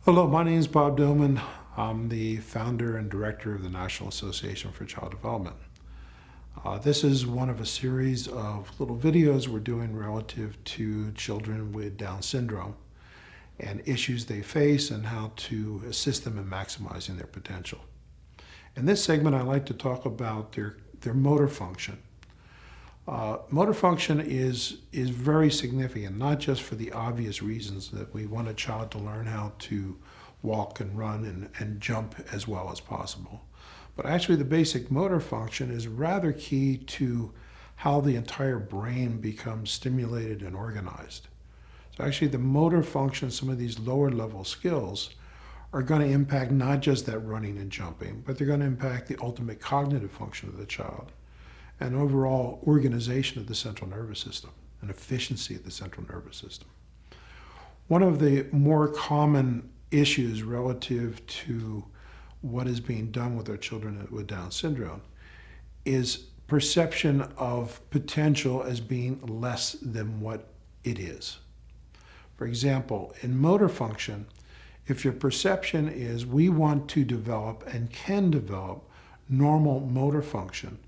Hello, my name is Bob Doman. I'm the founder and director of the National Association for Child Development. This is one of a series of little videos we're doing relative to children with Down syndrome and issues they face and how to assist them in maximizing their potential. In this segment, I like to talk about their motor function. Motor function is very significant, not just for the obvious reasons that we want a child to learn how to walk and run and jump as well as possible. But actually the basic motor function is rather key to how the entire brain becomes stimulated and organized. So actually the motor function, some of these lower level skills, are going to impact not just that running and jumping, but they're going to impact the ultimate cognitive function of the child and overall organization of the central nervous system and efficiency of the central nervous system. One of the more common issues relative to what is being done with our children with Down syndrome is perception of potential as being less than what it is. For example, in motor function, if your perception is we want to develop and can develop normal motor function,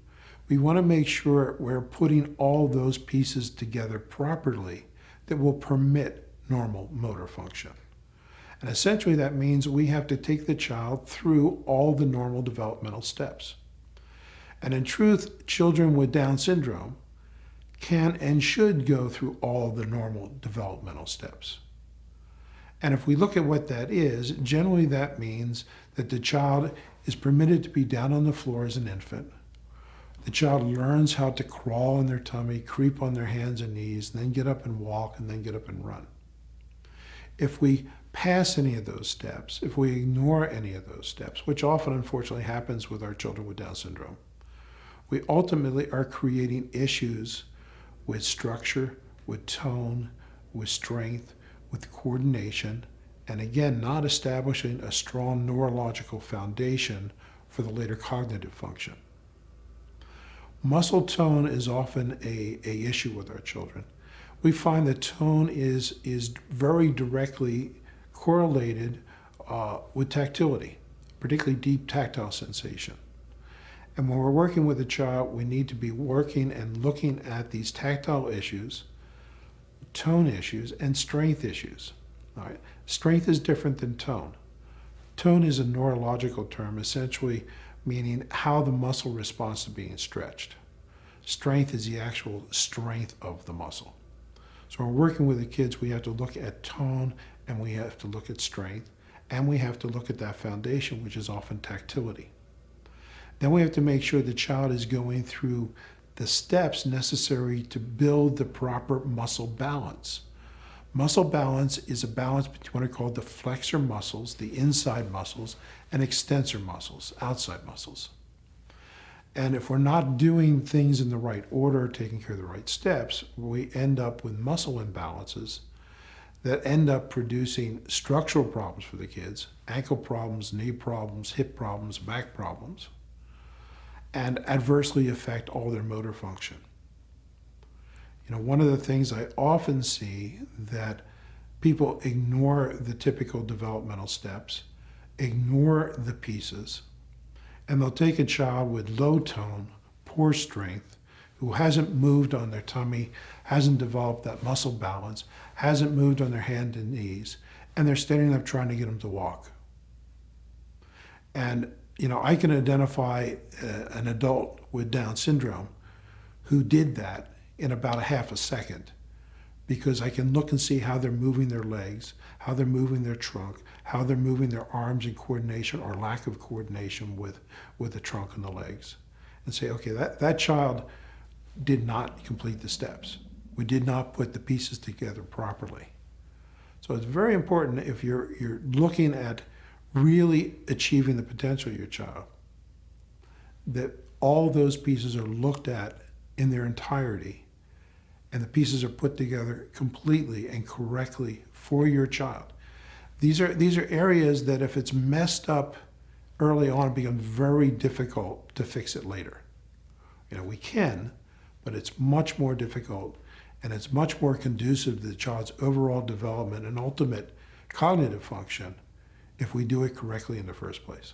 we want to make sure we're putting all those pieces together properly that will permit normal motor function. And essentially that means we have to take the child through all the normal developmental steps. And in truth, children with Down syndrome can and should go through all the normal developmental steps. And if we look at what that is, generally that means that the child is permitted to be down on the floor as an infant. The child learns how to crawl on their tummy, creep on their hands and knees, and then get up and walk, and then get up and run. If we pass any of those steps, if we ignore any of those steps, which often unfortunately happens with our children with Down syndrome, we ultimately are creating issues with structure, with tone, with strength, with coordination, and again, not establishing a strong neurological foundation for the later cognitive function. Muscle tone is often an issue with our children. We find that tone is very directly correlated with tactility, particularly deep tactile sensation. And when we're working with a child, we need to be working and looking at these tactile issues, tone issues, and strength issues. All right. Strength is different than tone. Tone is a neurological term, essentially meaning how the muscle responds to being stretched. Strength is the actual strength of the muscle. So when we're working with the kids, we have to look at tone, and we have to look at strength, and we have to look at that foundation, which is often tactility. Then we have to make sure the child is going through the steps necessary to build the proper muscle balance. Muscle balance is a balance between what are called the flexor muscles, the inside muscles, and extensor muscles, outside muscles. And if we're not doing things in the right order, taking care of the right steps, we end up with muscle imbalances that end up producing structural problems for the kids, ankle problems, knee problems, hip problems, back problems, and adversely affect all their motor function. You know, one of the things I often see that people ignore the typical developmental steps, ignore the pieces, and they'll take a child with low tone, poor strength, who hasn't moved on their tummy, hasn't developed that muscle balance, hasn't moved on their hands and knees, and they're standing up trying to get them to walk. And, you know, I can identify an adult with Down syndrome who did that in about a half a second, because I can look and see how they're moving their legs, how they're moving their trunk, how they're moving their arms in coordination or lack of coordination with the trunk and the legs, and say, okay, that child did not complete the steps. We did not put the pieces together properly. So it's very important if you're looking at really achieving the potential of your child, that all those pieces are looked at in their entirety, and the pieces are put together completely and correctly for your child. These are areas that if it's messed up early on, it becomes very difficult to fix it later. You know, we can, but it's much more difficult, and it's much more conducive to the child's overall development and ultimate cognitive function if we do it correctly in the first place.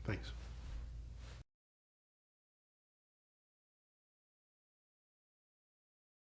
Thanks.